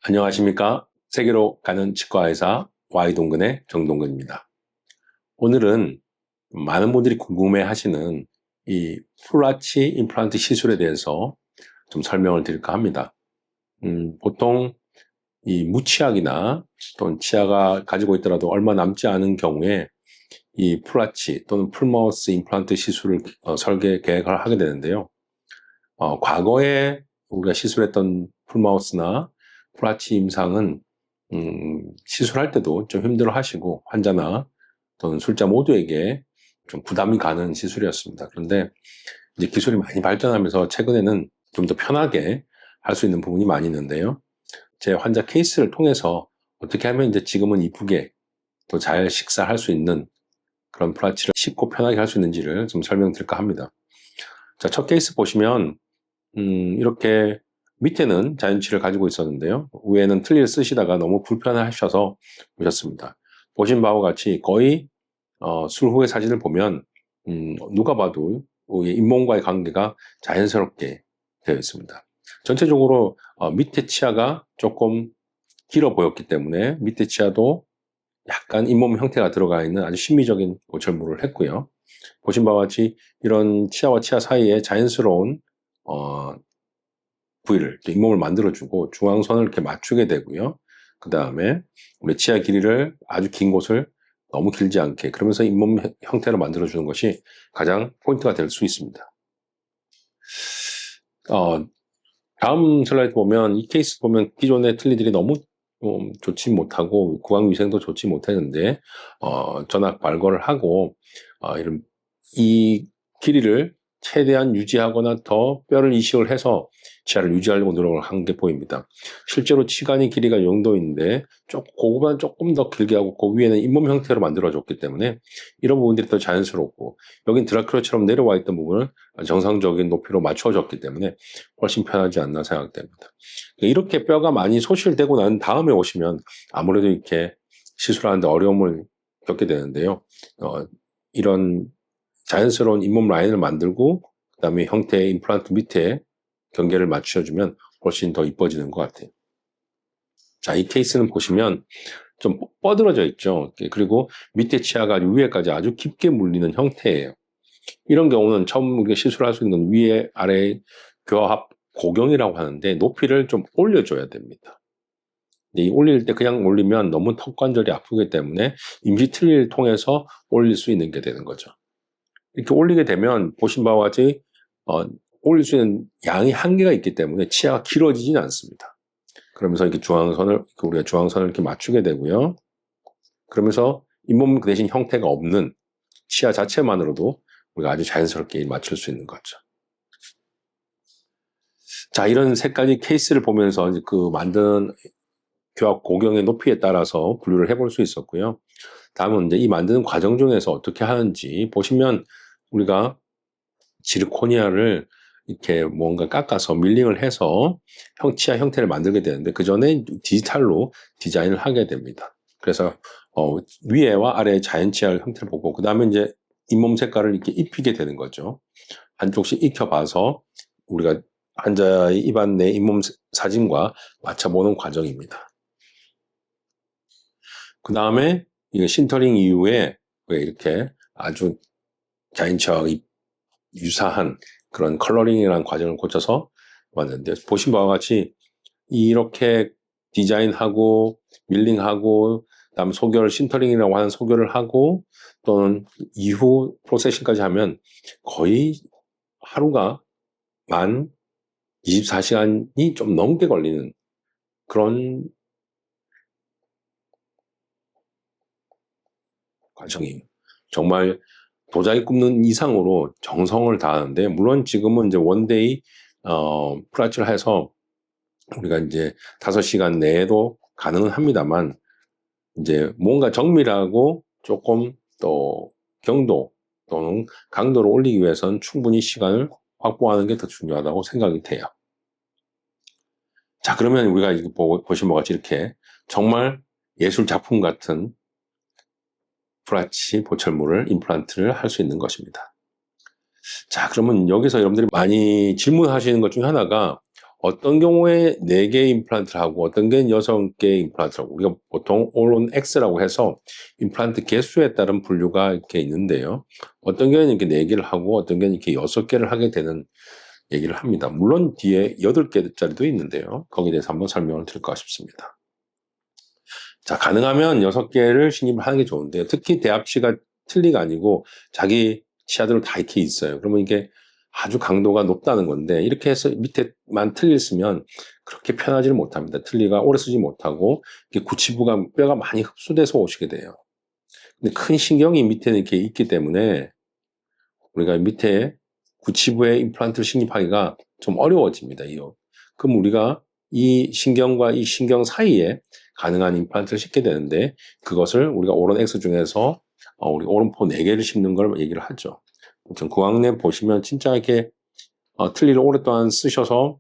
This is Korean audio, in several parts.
안녕하십니까. 세계로 가는 치과의사 Y동근의 정동근입니다. 오늘은 많은 분들이 궁금해 하시는 이 풀아치 임플란트 시술에 대해서 좀 설명을 드릴까 합니다. 보통 이 무치아이나 또는 치아가 가지고 있더라도 얼마 남지 않은 경우에 이 풀아치 또는 풀마우스 임플란트 시술을 설계 계획을 하게 되는데요. 과거에 우리가 시술했던 풀마우스나 풀아치 임상은 시술할 때도 좀 힘들어 하시고 환자나 또는 술자 모두에게 좀 부담이 가는 시술이었습니다. 그런데 이제 기술이 많이 발전하면서 최근에는 좀 더 편하게 할 수 있는 부분이 많이 있는데요. 제 환자 케이스를 통해서 어떻게 하면 이제 지금은 이쁘게 또 잘 식사할 수 있는 그런 풀아치를 쉽고 편하게 할 수 있는지를 좀 설명드릴까 합니다. 자, 첫 케이스 보시면 이렇게 밑에는 자연치를 가지고 있었는데요. 위에는 틀니를 쓰시다가 너무 불편하셔서 오셨습니다. 보신 바와 같이 거의 술 후의 사진을 보면 누가 봐도 잇몸과의 관계가 자연스럽게 되어 있습니다. 전체적으로 밑에 치아가 조금 길어 보였기 때문에 밑에 치아도 약간 잇몸 형태가 들어가 있는 아주 심미적인 고철물을 했고요. 보신 바와 같이 이런 치아와 치아 사이에 자연스러운 부위를, 잇몸을 만들어주고 중앙선을 이렇게 맞추게 되고요. 그 다음에 우리 치아 길이를 아주 긴 곳을 너무 길지 않게 그러면서 잇몸 형태로 만들어주는 것이 가장 포인트가 될 수 있습니다. 다음 슬라이드 보면 이 케이스 보면 기존의 틀니들이 너무 좋지 못하고 구강위생도 좋지 못했는데 전악 발거를 하고 이 길이를 최대한 유지하거나 더 뼈를 이식을 해서 치아를 유지하려고 노력을 한 게 보입니다. 실제로 치간의 길이가 이 정도인데 그거보다는 조금 더 길게 하고 그 위에는 잇몸 형태로 만들어줬기 때문에 이런 부분들이 더 자연스럽고 여긴 드라큘라처럼 내려와 있던 부분을 정상적인 높이로 맞춰줬기 때문에 훨씬 편하지 않나 생각됩니다. 이렇게 뼈가 많이 소실되고 난 다음에 오시면 아무래도 이렇게 시술하는데 어려움을 겪게 되는데요. 이런 자연스러운 잇몸 라인을 만들고 그 다음에 형태의 임플란트 밑에 경계를 맞춰주면 훨씬 더 이뻐지는 것 같아요. 자, 이 케이스는 보시면 좀 뻗어져 있죠. 그리고 밑에 치아가 위에까지 아주 깊게 물리는 형태예요. 이런 경우는 처음 우리가 시술할 수 있는 위에 아래 교합 고경이라고 하는데 높이를 좀 올려줘야 됩니다. 이 올릴 때 그냥 올리면 너무 턱 관절이 아프기 때문에 임시 틀니를 통해서 올릴 수 있는 게 되는 거죠. 이렇게 올리게 되면 보신 바와 같이 올릴 수 있는 양이 한계가 있기 때문에 치아가 길어지진 않습니다. 그러면서 이렇게 우리가 중앙선을 이렇게 맞추게 되고요. 그러면서 잇몸 그 대신 형태가 없는 치아 자체만으로도 우리가 아주 자연스럽게 맞출 수 있는 거죠. 자, 이런 세 가지 케이스를 보면서 그 만든 교합 고경의 높이에 따라서 분류를 해볼 수 있었고요. 다음은 이제 이 만드는 과정 중에서 어떻게 하는지 보시면 우리가 지르코니아를 이렇게 뭔가 깎아서 밀링을 해서 치아 형태를 만들게 되는데 그 전에 디지털로 디자인을 하게 됩니다. 그래서 위에와 아래의 자연 치아 형태를 보고 그 다음에 이제 잇몸 색깔을 이렇게 입히게 되는 거죠. 한쪽씩 익혀봐서 우리가 환자의 입안 내 잇몸 사진과 맞춰보는 과정입니다. 그 다음에 이거 신터링 이후에 이렇게 아주 자연치아와 유사한 그런 컬러링이라는 과정을 거쳐서 왔는데 보신 바와 같이 이렇게 디자인하고 밀링하고 그다음에 소결 신터링이라고 하는 소결을 하고 또는 이후 프로세싱까지 하면 거의 하루가 만 24시간이 좀 넘게 걸리는 그런 과정이에요. 정말 도자기 굽는 이상으로 정성을 다하는데 물론 지금은 이제 원데이 풀아치를 해서 우리가 이제 5시간 내에도 가능은 합니다만 이제 뭔가 정밀하고 조금 또 경도 또는 강도를 올리기 위해서는 충분히 시간을 확보하는 게 더 중요하다고 생각이 돼요. 자, 그러면 우리가 이거 보신 것 같이 이렇게 정말 예술 작품 같은 풀아치 보철물을 임플란트를 할 수 있는 것입니다. 자, 그러면 여기서 여러분들이 많이 질문하시는 것 중에 하나가 어떤 경우에 4개의 임플란트를 하고 어떤 게 6개의 임플란트를 하고 우리가 보통 All on X라고 해서 임플란트 개수에 따른 분류가 이렇게 있는데요. 어떤 경우에는 이렇게 4개를 하고 어떤 경우에는 이렇게 6개를 하게 되는 얘기를 합니다. 물론 뒤에 8개짜리도 있는데요. 거기에 대해서 한번 설명을 드릴까 싶습니다. 자, 가능하면 6개를 신입을 하는 게 좋은데요. 특히 대합치가 틀리가 아니고 자기 치아들로 다 이렇게 있어요. 그러면 이게 아주 강도가 높다는 건데 이렇게 해서 밑에만 틀릴 쓰면 그렇게 편하지를 못합니다. 틀리가 오래 쓰지 못하고 이게 구치부가 뼈가 많이 흡수돼서 오시게 돼요. 근데 큰 신경이 밑에는 이렇게 있기 때문에 우리가 밑에 구치부에 임플란트를 식립하기가 좀 어려워집니다. 그럼 우리가 이 신경과 이 신경 사이에 가능한 임플란트를 싣게 되는데 그것을 우리가 오른 X 중에서 우리 오른포 4개를 심는 걸 얘기를 하죠. 구강내 보시면 진짜 이렇게 틀니를 오랫동안 쓰셔서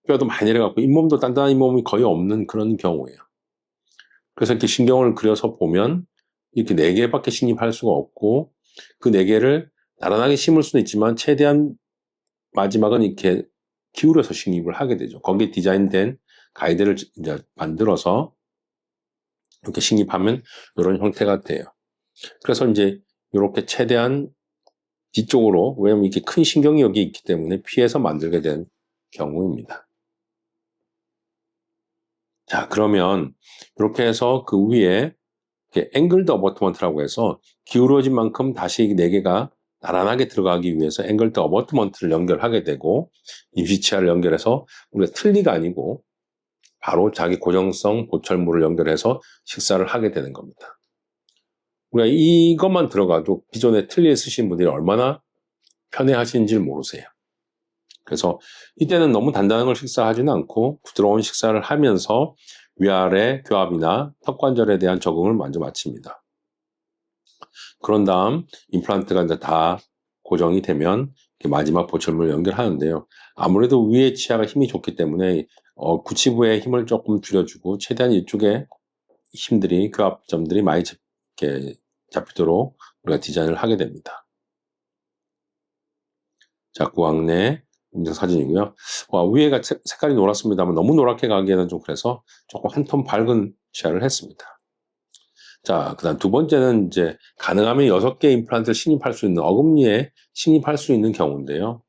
뼈도 많이 내려가고 잇몸도 단단한 잇몸이 거의 없는 그런 경우예요. 그래서 이렇게 신경을 그려서 보면 이렇게 4개밖에 식립할 수가 없고 그 4개를 나란하게 심을 수는 있지만 최대한 마지막은 이렇게 기울여서 식립을 하게 되죠. 거기에 디자인된 가이드를 이제 만들어서 이렇게 식립하면 이런 형태가 돼요. 그래서 이제 이렇게 최대한 뒤쪽으로, 왜냐면 이렇게 큰 신경이 여기 있기 때문에 피해서 만들게 된 경우입니다. 자, 그러면 이렇게 해서 그 위에 앵글드 어버트먼트라고 해서 기울어진 만큼 다시 4개가 나란하게 들어가기 위해서 앵글드 어버트먼트를 연결하게 되고 임시치아를 연결해서 우리가 틀니가 아니고 바로 자기 고정성 보철물을 연결해서 식사를 하게 되는 겁니다. 우리가 이것만 들어가도 기존에 틀니에 쓰신 분들이 얼마나 편해하시는지를 모르세요. 그래서 이때는 너무 단단한 걸 식사하지는 않고 부드러운 식사를 하면서 위아래 교합이나 턱관절에 대한 적응을 먼저 마칩니다. 그런 다음 임플란트가 이제 다 고정이 되면 마지막 보철물을 연결하는데요. 아무래도 위에 치아가 힘이 좋기 때문에 구치부의 힘을 조금 줄여주고 최대한 이쪽에 힘들이 교합점들이 많이 잡히도록 우리가 디자인을 하게 됩니다. 자, 구강내 임상 사진이고요. 위에가 색깔이 노랗습니다만 너무 노랗게 가기에는 좀 그래서 조금 한 톤 밝은 치아를 했습니다. 자, 그 다음 두 번째는 이제 가능하면 6개 임플란트를 식립할 수 있는 어금니에 식립할 수 있는 경우인데요.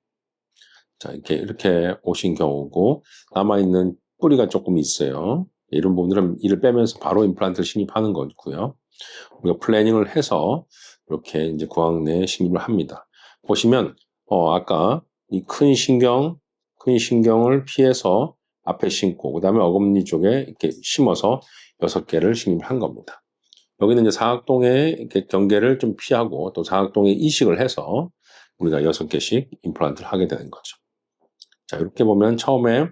자, 이렇게 오신 경우고 남아있는 뿌리가 조금 있어요. 이런 부분들은 이를 빼면서 바로 임플란트를 식립하는 거고요. 우리가 플래닝을 해서 이렇게 이제 구강내에 식립을 합니다. 보시면 아까 이 큰 신경을 피해서 앞에 심고 그 다음에 어금니 쪽에 이렇게 심어서 6개를 식립을 한 겁니다. 여기는 이제 사각동의 이렇게 경계를 좀 피하고 또 사각동에 이식을 해서 우리가 6개씩 임플란트를 하게 되는 거죠. 자, 이렇게 보면 처음에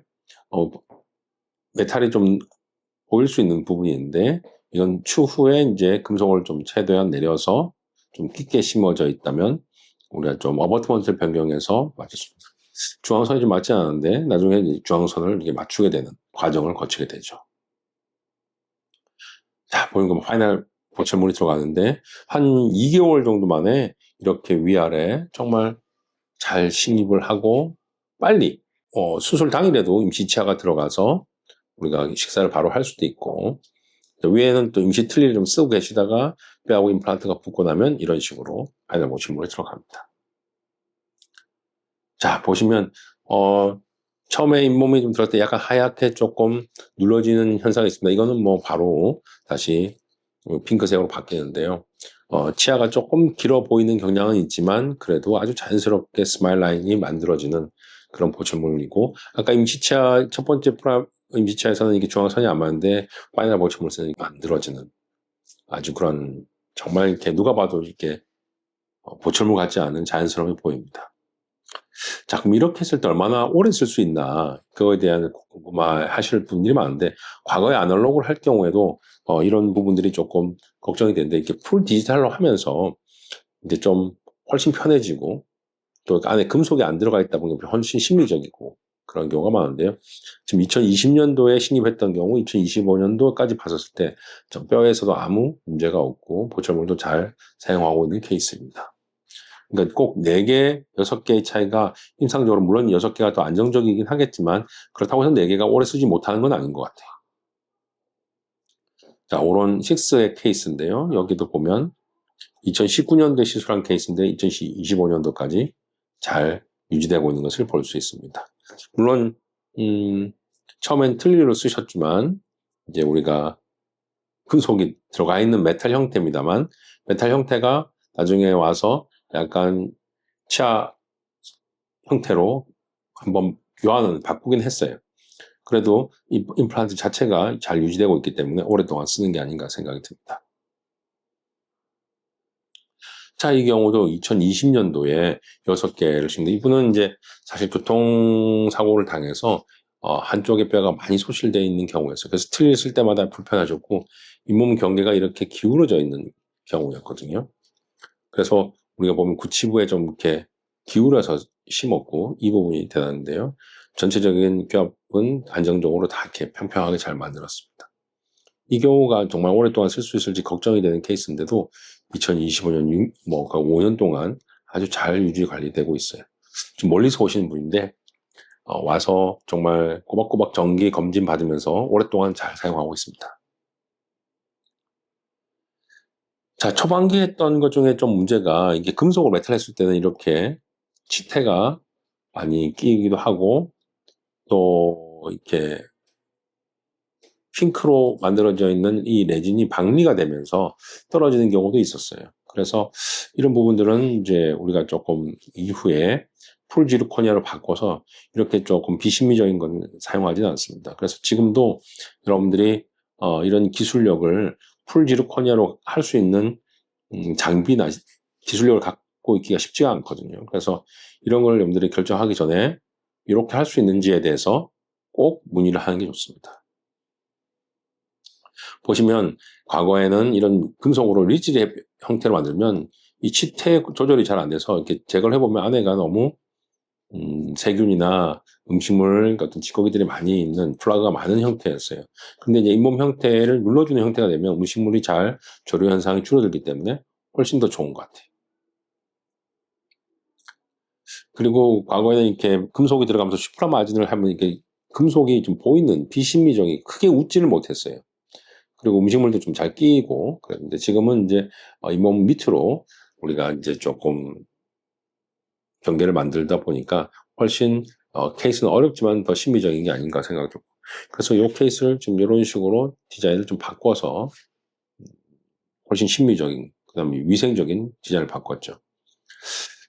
메탈이 좀 보일 수 있는 부분이 있는데 이건 추후에 이제 금속을 좀 최대한 내려서 좀 깊게 심어져 있다면 우리가 좀 어버트먼트를 변경해서 맞췄습니다. 중앙선이 좀 맞지 않았는데 나중에 중앙선을 이렇게 맞추게 되는 과정을 거치게 되죠. 자, 보는 거 파이널 보철물이 들어가는데 한 2개월 정도 만에 이렇게 위아래 정말 잘 식립을 하고 빨리 수술 당일에도 임시치아가 들어가서 우리가 식사를 바로 할 수도 있고 위에는 또 임시 틀니를 좀 쓰고 계시다가 뼈하고 임플란트가 붙고 나면 이런 식으로 파이널 보철물이 들어갑니다. 자, 보시면 처음에 잇몸이 좀 들어갈 때 약간 하얗게 조금 눌러지는 현상이 있습니다. 이거는 뭐 바로 다시 핑크색으로 바뀌는데요. 치아가 조금 길어 보이는 경향은 있지만 그래도 아주 자연스럽게 스마일 라인이 만들어지는 그런 보철물이고 아까 임시치아 첫 번째 임시치아에서는 이게 중앙선이 안 맞는데 파이널 보철물에서는 만들어지는 아주 그런 정말 이렇게 누가 봐도 이렇게 보철물 같지 않은 자연스러움이 보입니다. 자, 그럼 이렇게 했을 때 얼마나 오래 쓸 수 있나 그거에 대한 궁금하실 분들이 많은데 과거에 아날로그를 할 경우에도 이런 부분들이 조금 걱정이 되는데 이렇게 풀 디지털로 하면서 이제 좀 훨씬 편해지고 또 안에 금속이 안 들어가 있다 보니까 훨씬 심리적이고 그런 경우가 많은데요. 지금 2020년도에 신입했던 경우 2025년도까지 봤었을 때 좀 뼈에서도 아무 문제가 없고 보철물도 잘 사용하고 있는 케이스입니다. 그러니까 꼭 4개, 6개의 차이가 임상적으로 물론 6개가 더 안정적이긴 하겠지만 그렇다고 해서 4개가 오래 쓰지 못하는 건 아닌 것 같아요. 자, 오론 6의 케이스인데요. 여기도 보면 2019년도에 시술한 케이스인데 2025년도까지 잘 유지되고 있는 것을 볼 수 있습니다. 물론 처음엔 틀니로 쓰셨지만 이제 우리가 금속이 들어가 있는 메탈 형태입니다만 메탈 형태가 나중에 와서 약간 치아 형태로 한번 교환을 바꾸긴 했어요. 그래도 이 임플란트 자체가 잘 유지되고 있기 때문에 오랫동안 쓰는 게 아닌가 생각이 듭니다. 자, 이 경우도 2020년도에 6개를 심는데 이분은 이제 사실 교통사고를 당해서 한쪽의 뼈가 많이 소실되어 있는 경우였어요. 그래서 틀니를 쓸 때마다 불편하셨고 잇몸 경계가 이렇게 기울어져 있는 경우였거든요. 그래서 우리가 보면 구치부에 좀 이렇게 기울여서 심었고 이 부분이 대단한데요. 전체적인 뼈은 안정적으로 다 이렇게 평평하게 잘 만들었습니다. 이 경우가 정말 오랫동안 쓸 수 있을지 걱정이 되는 케이스인데도 2025년 5년 동안 아주 잘 유지 관리되고 있어요. 좀 멀리서 오시는 분인데 와서 정말 꼬박꼬박 정기 검진 받으면서 오랫동안 잘 사용하고 있습니다. 자, 초반기에 했던 것 중에 좀 문제가 이게 금속을 메탈 했을 때는 이렇게 치태가 많이 끼기도 하고 또 이렇게 핑크로 만들어져 있는 이 레진이 박리가 되면서 떨어지는 경우도 있었어요. 그래서 이런 부분들은 이제 우리가 조금 이후에 풀지르코니아로 바꿔서 이렇게 조금 비심미적인 건 사용하지는 않습니다. 그래서 지금도 여러분들이 이런 기술력을 풀지르코니아로 할 수 있는 장비나 기술력을 갖고 있기가 쉽지가 않거든요. 그래서 이런 걸 여러분들이 결정하기 전에 이렇게 할 수 있는지에 대해서 꼭 문의를 하는 게 좋습니다. 보시면 과거에는 이런 금속으로 리지드 형태로 만들면 이 치태 조절이 잘 안 돼서 이렇게 제거를 해보면 안에가 너무 세균이나 음식물 같은 찌꺼기들이 많이 있는 플라그가 많은 형태였어요. 근데 이제 잇몸 형태를 눌러주는 형태가 되면 음식물이 잘 조류 현상이 줄어들기 때문에 훨씬 더 좋은 것 같아요. 그리고 과거에는 이렇게 금속이 들어가면서 슈프라마진을 하면 이렇게 금속이 좀 보이는 비심미적이 크게 웃지를 못했어요. 그리고 음식물도 좀 잘 끼고 그랬는데 지금은 이제 잇몸 밑으로 우리가 이제 조금 경계를 만들다 보니까 훨씬 케이스는 어렵지만 더 심미적인 게 아닌가 생각이 들고 그래서 이 케이스를 좀 이런 식으로 디자인을 좀 바꿔서 훨씬 심미적인 그다음에 위생적인 디자인을 바꿨죠.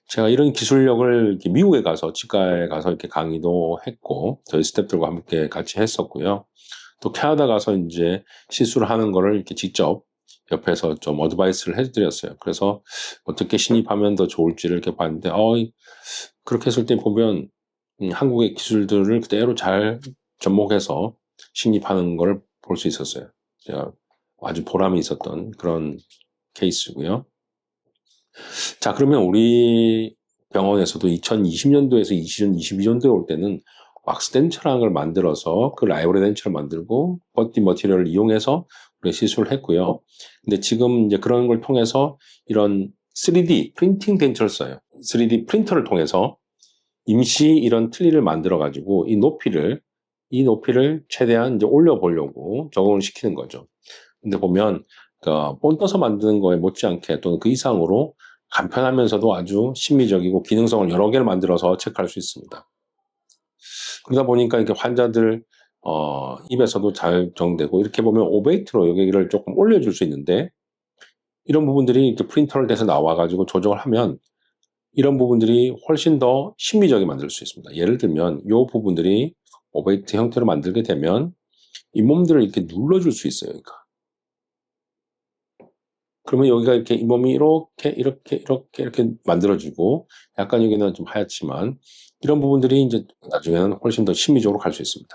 제가 이런 기술력을 미국에 가서 치과에 가서 이렇게 강의도 했고 저희 스태프들과 함께 같이 했었고요. 또 캐나다 가서 이제 시술을 하는 거를 이렇게 직접 옆에서 좀 어드바이스를 해드렸어요. 그래서 어떻게 신입하면 더 좋을지를 이렇게 봤는데, 그렇게 했을 때 보면 한국의 기술들을 그대로 잘 접목해서 신입하는 걸 볼 수 있었어요. 제가 아주 보람이 있었던 그런 케이스고요. 자, 그러면 우리 병원에서도 2020년도에서 2022년도에 올 때는 왁스 덴처라는 걸 만들어서 그 라이브리 덴처를 만들고 버티 머티리얼을 이용해서 우리가 시술을 했고요. 근데 지금 이제 그런 걸 통해서 이런 3D 프린팅 덴처를 써요. 3D 프린터를 통해서 임시 이런 틀니를 만들어 가지고 이 높이를 최대한 이제 올려보려고 적응을 시키는 거죠. 근데 보면 본 떠서 만드는 거에 못지않게 또는 그 이상으로 간편하면서도 아주 심미적이고 기능성을 여러 개를 만들어서 체크할 수 있습니다. 그러다 보니까 이렇게 환자들 입에서도 잘 정되고 이렇게 보면 오베이트로 여기를 조금 올려줄 수 있는데 이런 부분들이 이렇게 프린터를 대서 나와가지고 조정을 하면 이런 부분들이 훨씬 더 심미적이게 만들 수 있습니다. 예를 들면 이 부분들이 오베이트 형태로 만들게 되면 잇몸들을 이렇게 눌러줄 수 있어요. 그러니까. 그러면 여기가 이렇게 잇몸이 이렇게 만들어지고 약간 여기는 좀 하얗지만 이런 부분들이 이제 나중에는 훨씬 더 심미적으로 갈 수 있습니다.